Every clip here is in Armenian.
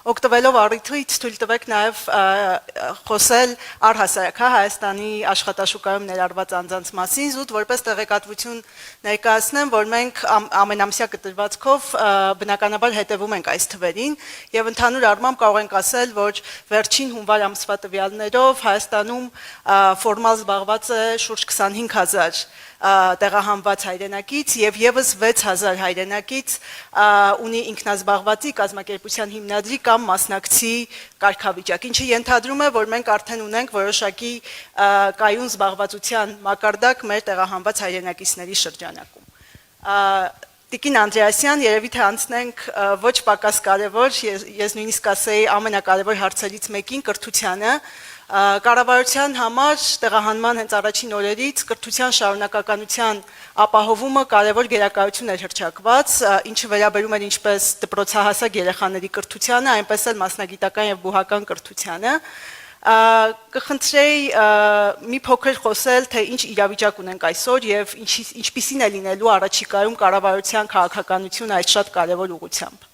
օգտվելով առիթից թույլ տվեք նաև խոսել առհասարակ Հայաստանի աշխատաշուկայում ներառված անձանց մասին, զուտ որպես տեղեկատվություն ներկայացնեմ, որ մենք ամենամսյա կտրվածքով բնականաբար հետևում ենք այս թվերին եւ ընդհանուր առմամբ կարող ենք ասել, որ վերջին հունվար ամսվա տվյալներով Հայաստանում ֆորմալ զբաղված է շուրջ 25000 տեղահանված հայրենակից եւ եւս 6000 հայրենակից ունի ինքնազբաղվածի կազմակերպության հիմնադրի կամ մասնակցի կարգավիճակ, ինչը ենթադրում է, որ մենք արդեն ունենք որոշակի կայուն զբաղվածության մակարդակ մեր տեղահանված հայրենակիցների շրջանակում։ Տիկին Անդրեասյան, երևի թե անցնենք ոչ պակաս կարևոր, ես նույնիսկ ասեի ամենակարևոր հարցերից մեկին կրթությանը։ Կառավարության համար տեղահանման հենց առաջին օրերից կրթության շարունակականության ապահովումը կարևոր գերակայություն էր հռչակված, ինչը վերաբերում էր ինչպես դպրոցահասակ երեխաների կրթությանը, այնպես էլ մասնագիտական եւ բուհական կրթությանը։ Կխնդրեի մի փոքր խոսել, թե ինչ իրավիճակ ունենք այսօր եւ ինչպիսին է լինելու առաջիկայում կառավարության քաղաքականությունը այդ շատ կարևոր ուղղությամբ։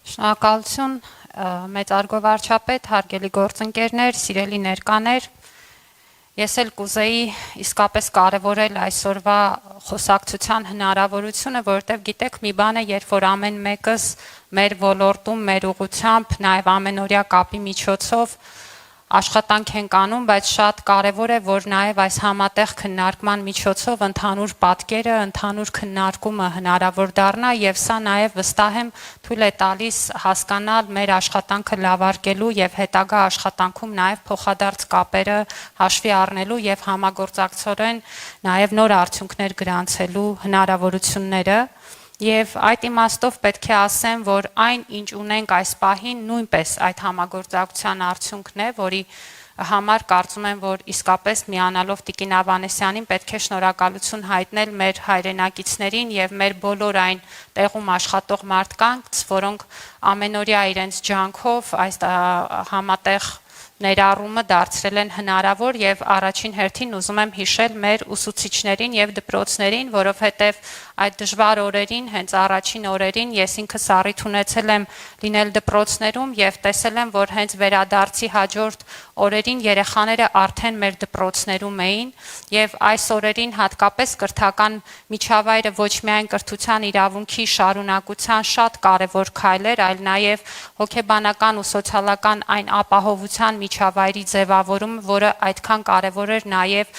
Շնորհակալություն մեծարգո վարչապետ, հարգելի գործընկերներ, սիրելի ներկաներ, ես էլ կուզեի իսկապես կարևորել այսօրվա խոսակցության հնարավորությունը, որովհետև գիտեք մի բան է, երբ որ ամեն մեկս մեր ոլորտում, մեր ուղղությամբ, նաև ամենօրյա կապի միջոցով աշխատանք ենք անում, բայց շատ կարևոր է, որ նաև այս համատեղ քննարկման միջոցով ընդհանուր պատկերը, ընդհանուր քննարկումը հնարավոր դառնա եւ սա նաև վստահ եմ թույլ է տալիս հասկանալ մեր աշխատանքը լավարկելու եւ հետագա աշխատանքում նաև փոխադարձ կապերը հաշվի առնելու եւ համագործակցորեն նաև նոր արդյունքներ գրանցելու հնարավորությունները։ Եվ այդ իմաստով պետք է ասեմ, որ այն ինչ ունենք այս պահին նույնպես այդ համագործակցության արդյունքն է, որի համար կարծում եմ, որ իսկապես միանալով Տիկին Ավանեսյանին պետք է շնորհակալություն հայտնել մեր հայրենակիցներին եւ մեր բոլոր այն տեղում աշխատող մարդկանց, որոնք ամենօրյա իրենց ջանքով այս համատեղ ներառումը դարձրել են հնարավոր եւ առաջին հերթին ուզում եմ հիշել մեր ուսուցիչներին եւ դպրոցներին, որովհետեւ այդ դժվար օրերին, հենց առաջին օրերին ես ինքս առիթ ունեցել եմ լինել դպրոցներում եւ տեսել եմ, որ հենց վերադարձի հաջորդ օրերին երեխաները արդեն մեր դպրոցներում էին եւ այս օրերին հատկապես կրթական միջավայրը ոչ միայն կրթության իրավունքի շարունակության շատ կարեւոր քայլ էր, այլ նաեւ հոգեբանական ու սոցիալական այն ապահովության միջավայրի ձևավորումը, որը այդքան կարևոր էր նաև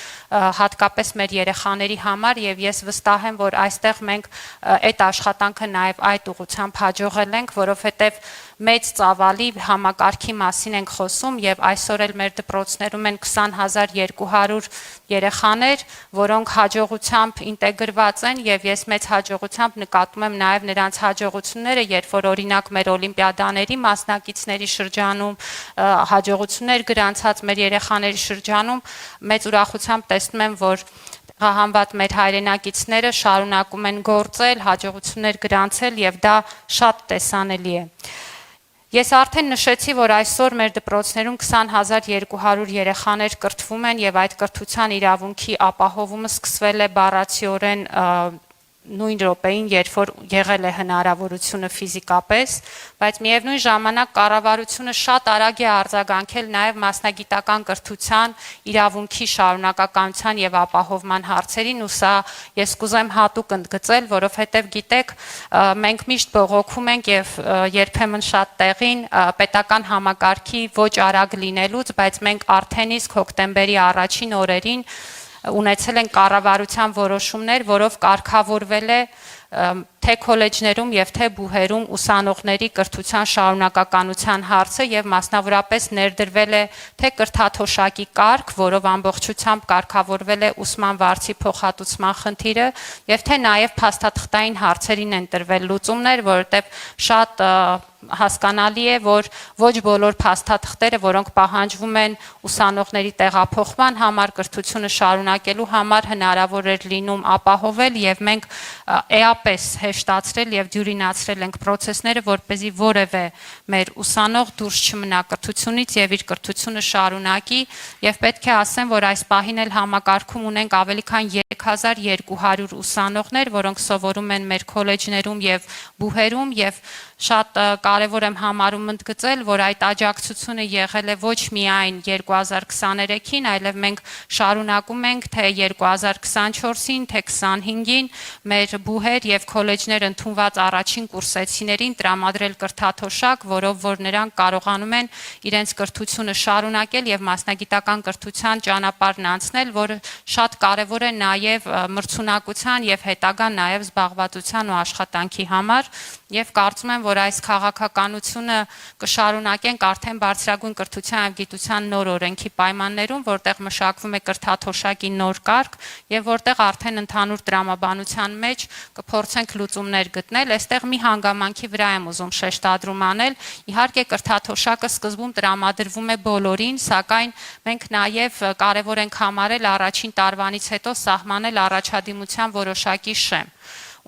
հատկապես մեր երեխաների համար եւ ես վստահ եմ, որ այստեղ մենք այդ աշխատանքը նաև այդ ուղղությամբ հաջողել ենք, որովհետեւ մեծ ծավալի համակարգի մասին ենք խոսում եւ այսօր էլ մեր դպրոցներում են 20200 երեխաներ, որոնք հաջողությամբ ինտեգրված են եւ ես մեծ հաջողությամբ նկատում եմ նաեւ նրանց հաջողությունները, երբ որ օրինակ մեր օլիմպիադաների մասնակիցների շրջանում հաջողություններ գրանցած մեր երեխաների շրջանում մեծ ուրախությամբ տեսնում եմ, որ Հանված մեր հայրենակիցները շարունակում են գործել, հաջողություններ գրանցել եւ դա շատ տեսանելի է։ Ես արդեն նշեցի, որ այսօր մեր դպրոցներում 20200 երեխաներ կրթվում են եւ այդ կրթության իրավունքի ապահովումը սկսվել է բառացիորեն նույն րոպեին, երբ որ եղել է հնարավորությունը ֆիզիկապես, բայց միևնույն ժամանակ կառավարությունը շատ արագ է արձագանքել նաև մասնագիտական կրթության իրավունքի շարունակականության եւ ապահովման հարցերին ու սա ես կուզեմ հատուկ ընդգծել, որովհետեւ գիտեք, մենք միշտ բողոքում ենք եւ երբեմն շատ տեղին պետական համակարգի ոչ արագ լինելուց, բայց մենք արդեն իսկ հոկտեմբերի առաջին օրերին ունեցել են կառավարության որոշումներ, որով կարգավորվել է թե քոլեջներում եւ թե բուհերում ուսանողների կրթության շարունակականության հարցը եւ մասնավորապես ներդրվել է թե կրթաթոշակի կարգ, որով ամբողջությամբ կարգավորվել է ուսման վարձի փոխհատուցման խնդիրը եւ թե նաեւ փաստաթղթային հարցերին են տրվել լուծումներ, որովհետեւ շատ հասկանալի է, որ ոչ բոլոր փաստաթղթերը, որոնք պահանջվում են ուսանողների տեղափոխման համար, կրթությունը շարունակելու համար հնարավոր էր լինում ապահովել եւ մենք էապես հեշտացրել եւ դյուրինացրել ենք process-ները, որպեսզի որևէ մեր ուսանող դուրս չմնա կրթությունից եւ իր կրթությունը շարունակի եւ պետք է ասեմ, որ այս պահին էլ համակարգում ունենք ավելի քան 3200 ուսանողներ, որոնք սովորում են մեր քոլեջներում եւ բուհերում եւ շատ կարևոր եմ համարում ընդգծել, որ այդ աջակցությունը եղել է ոչ միայն 2023-ին, այլև մենք շարունակում ենք թե 2024-ին, թե 25-ին մեր բուհեր եւ քոլեջներ ընդունված առաջին կուրսեցիներին տրամադրել կրթաթոշակ, որով որ նրանք կարողանում են իրենց կրթությունը շարունակել եւ մասնագիտական կրթության ճանապարհն անցնել, որը շատ կարևոր է նաեւ մրցունակության եւ հետագա նաեւ զբաղվածության ու աշխատանքի համար եւ կարծում եմ, որ այս քաղաքականությունը կշարունակենք արդեն բարձրագույն կրթության եւ գիտության նոր օրենքի պայմաններում, որտեղ մշակվում է կրթաթոշակի նոր կարգ եւ որտեղ արդեն ընդհանուր տրամաբանության մեջ կփորձենք լուծումներ գտնել։ Այստեղ մի հանգամանքի վրա եմ ուզում շեշտադրում անել։ Իհարկե կրթաթոշակը սկզբում տրամադրվում է բոլորին, սակայն մենք նաեւ կարևոր ենք համարել առաջին տարվանից հետո սահմանել առաջադիմության որոշակի շեմ։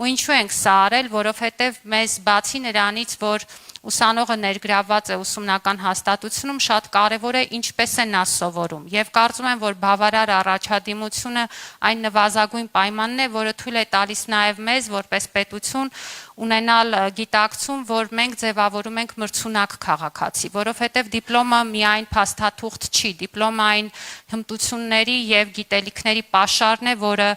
Ու ինչու ենք սա արել, որովհետև մեզ բացի նրանից, որ ուսանողը ներգրավված է ուսումնական հաստատությունում, շատ կարևոր է ինչպես է նա սովորում։ Եվ կարծում եմ, որ բավարար առաջադիմությունը այն նվազագույն պայմանն է, որը թույլ է տալիս նաև մեզ, որպես պետություն, ունենալ գիտակցում, որ մենք ձևավորում ենք մրցունակ քաղաքացի, որովհետև դիպլոմը միայն փաստաթուղթ չի, դիպլոմը այն հմտությունների եւ գիտելիքների պաշարն է, որը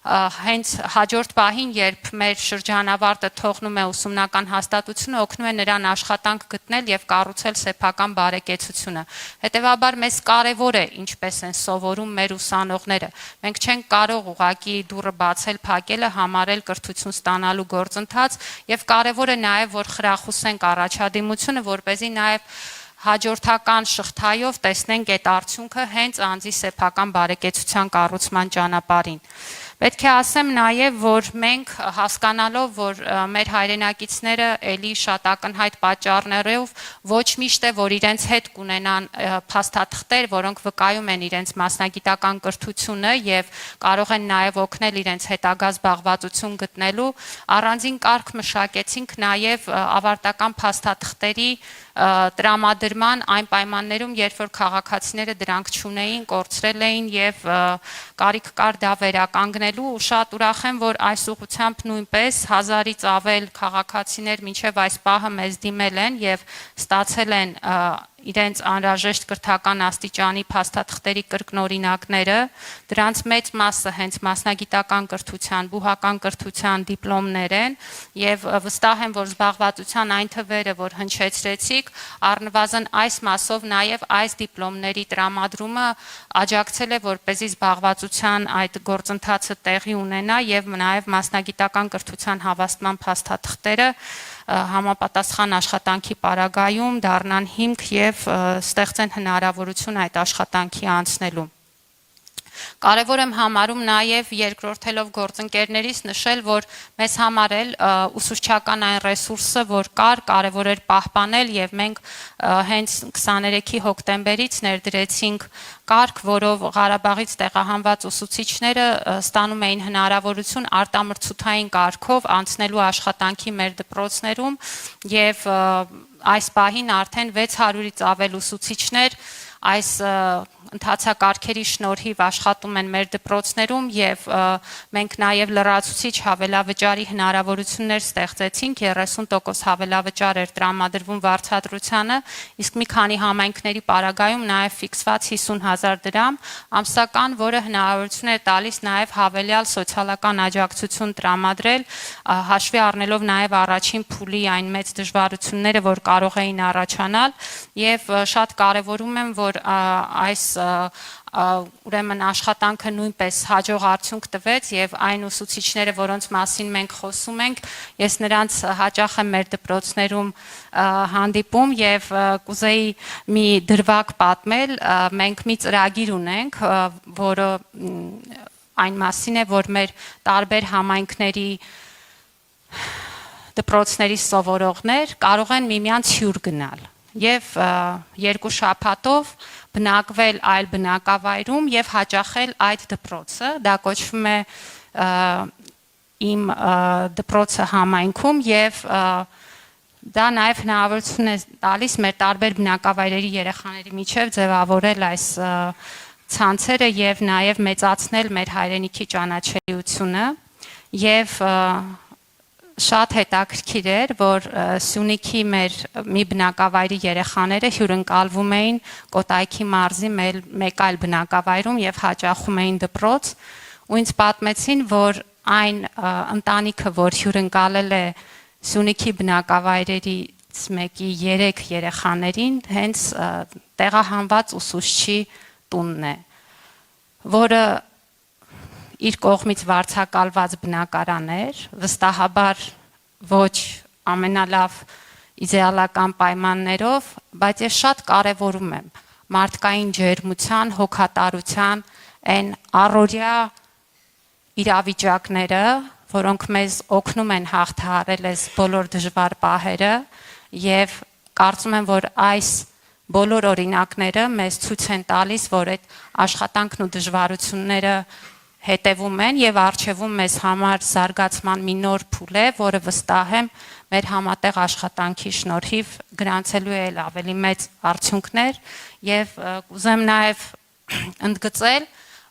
հենց հաջորդ պահին, երբ մեր շրջանավարտը թողնում է ուսումնական հաստատությունը, օգնում է նրան աշխատանք գտնել եւ կառուցել սեփական բարեկեցությունը։ Հետևաբար մեզ կարևոր է ինչպես են սովորում մեր ուսանողները։ Մենք չենք կարող ուղղակի դուռը բացել, փակելը համարել կրթություն ստանալու գործընթաց եւ կարևոր է նաեւ որ խրախուսենք առաջադիմությունը, որպեսզի նաեւ հաջորդական շղթայով տեսնենք այդ արդյունքը հենց անձի սեփական բարեկեցության կառուցման ճանապարհին։ Պետք է ասեմ նաև, որ մենք հասկանալով, որ մեր հայրենակիցները էլի շատ ակնհայտ պատճառներով ոչ միշտ է, որ իրենց հետ կունենան փաստաթղթեր, որոնք վկայում են իրենց մասնագիտական կրթությունը եւ կարող են նաև օգնել իրենց հետագա զբաղվածություն գտնելու, առանձին կարգ մշակեցինք նաև ավարտական փաստաթղթերի տրամադրման այն պայմաններում, երբ որ քաղաքացիները դրանք չունեին, կորցրել էին եւ կարիք կար դա վերականգնելու ու շատ ուրախ եմ, որ այս ուղղությամբ նույնպես 1000-ից ավել քաղաքացիներ մինչև այս պահը մեզ դիմել են եւ ստացել են իրենց անհրաժեշտ կրթական աստիճանի փաստաթղթերի կրկնօրինակները, դրանց մեծ մասը հենց մասնագիտական կրթության, բուհական կրթության դիպլոմներ են եւ վստահ եմ, որ զբաղվածության այն թվերը, որ հնչեցրեցիք, առնվազն այս մասով նաեւ այս դիպլոմների տրամադրումը աջակցել է, որպեսզի զբաղվածության այդ գործընթացը տեղի ունենա եւ նաեւ մասնագիտական կրթության հավաստման փաստաթղթերը համապատասխան աշխատանքի պարագայում դառնան հիմք եւ ստեղծեն հնարավորություն այդ աշխատանքի անցնելու։ Կարևոր եմ համարում նաև երկրորդելով գործընկերներից նշել, որ մեզ համար էլ ուսուցչական այն ռեսուրսը, որ կար, կարևոր էր պահպանել եւ մենք հենց 23-ի հոկտեմբերից ներդրեցինք կարգ, որով Ղարաբաղից տեղահանված ուսուցիչները ստանում էին հնարավորություն արտամրցութային կարգով անցնելու աշխատանքի մեր դպրոցներում եւ այս պահին արդեն 600-ից ավել ուսուցիչներ այս ընթացակարգերի շնորհիվ աշխատում են մեր դպրոցներում եւ մենք նաեւ լրացուցիչ հավելավճարի հնարավորություններ ստեղծեցինք 30% հավելավճար էր տրամադրվում վարձատրությանը, իսկ մի քանի համայնքների պարագայում նաեւ ֆիքսված 50,000 դրամ ամսական, որը հնարավորություն է տալիս նաեւ հավելյալ սոցիալական աջակցություն տրամադրել, հաշվի առնելով նաեւ առաջին փուլի այն մեծ դժվարությունները, որ կարող էին առաջանալ եւ շատ կարեւորում եմ, որ այս ուրեմն աշխատանքը նույնպես հաջող արդյունք տվեց եւ այն ուսուցիչները, որոնց մասին մենք խոսում ենք, ես նրանց հաճախ եմ մեր դպրոցներում հանդիպում եւ կուզեի մի դրվագ պատմել, մենք մի ծրագիր ունենք, որը այն մասին է, որ մեր տարբեր համայնքների դպրոցների սովորողներ կարող են միմյանց հյուր գնալ եւ 2 շաբաթով բնակվել այլ բնակավայրում եւ հաճախել այդ դպրոցը, դա կոչվում է իմ դպրոցը համայնքում եւ դա նաեւ հնարավորություն է տալիս մեր տարբեր բնակավայրերի երեխաների միջև ձևավորել այս ցանցերը եւ նաեւ մեծացնել մեր հայրենիքի ճանաչելիությունը եւ շատ հետաքրքիր էր, որ Սյունիքի մեր մի բնակավայրի երեխաները հյուրընկալվում էին Կոտայքի մարզի մեկ այլ բնակավայրում եւ հաճախում էին դպրոց, ու ինձ պատմեցին, որ այն ընտանիքը, որ հյուրընկալել է Սյունիքի բնակավայրերից մեկի 3 երեխաներին, հենց տեղահանված ուսուցչի տունն է, որը իր կողմից վարձակալված բնակարան էր, վստահաբար ոչ ամենալավ իդեալական պայմաններով, բայց ես շատ կարևորում եմ մարդկային ջերմության, հոգատարության, այն առօրյա իրավիճակները, որոնք մեզ օգնում են հաղթահարել այս բոլոր դժվար պահերը, եւ կարծում եմ, որ այս բոլոր օրինակները մեզ ցույց են տալիս, որ այդ աշխատանքն ու դժվարությունները հետևում են եւ արժեվում մեզ համար զարգացման մի նոր փուլ է, որը վստահ եմ մեր համատեղ աշխատանքի շնորհիվ գրանցելու է ավելի մեծ արդյունքներ եւ կուզեմ նաեւ ընդգծել,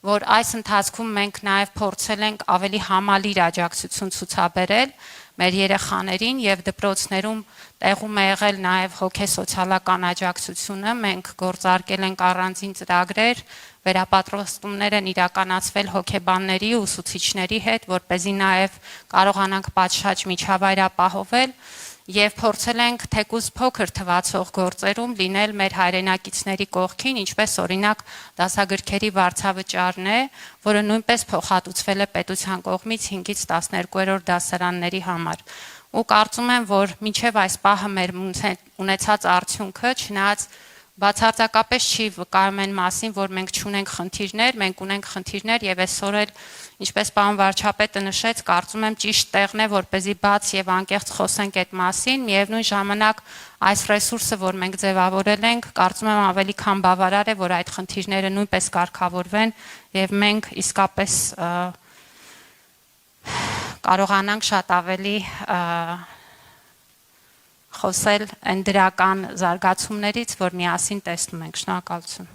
որ այս ընթացքում մենք նաեւ փորձել ենք ավելի համալիր աջակցություն ցուցաբերել մեր երեխաներին եւ դպրոցներում տեղում է եղել նաեւ հոգեսոցիալական աջակցությունը, մենք գործարկել ենք առանձին ծրագրեր, վերապատրաստումներ են իրականացվել հոգեբանների ու ուսուցիչների հետ, որպեսզի նաև կարողանանք պատշաճ միջավայր ապահովել եւ փորձել ենք թեկուզ փոքր թվացող գործերում լինել մեր հայրենակիցների կողքին, ինչպես օրինակ դասագրքերի վարձավճարն է, որը նույնպես փոխհատուցվել է պետության կողմից 5-ից 12-րդ դասարանների համար։ Ու կարծում եմ, որ մինչև այս պահը մեր ունեցած արդյունքը, չնայած բացարձակապես չի վկայում այն մասին, որ մենք չունենք խնդիրներ, մենք ունենք խնդիրներ եւ այսօր էլ, ինչպես պարոն վարչապետը նշեց, կարծում եմ ճիշտ տեղն է, որպեսզի բաց եւ անկեղծ խոսենք այդ մասին, միևնույն ժամանակ այս ռեսուրսը, որ մենք ձևավորել ենք, կարծում եմ ավելի քան բավարար է, որ այդ խնդիրները նույնպես կարգավորվեն եւ մենք իսկապես կարողանանք շատ ավելի խոսել այն դրական զարգացումներից, որ միասին տեսնում ենք։ Շնորհակալություն։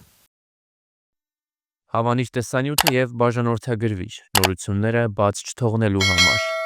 Հավանիչ տեսանյութը եւ բաժանորդագրվիչ նորությունները բաց չթողնելու համար։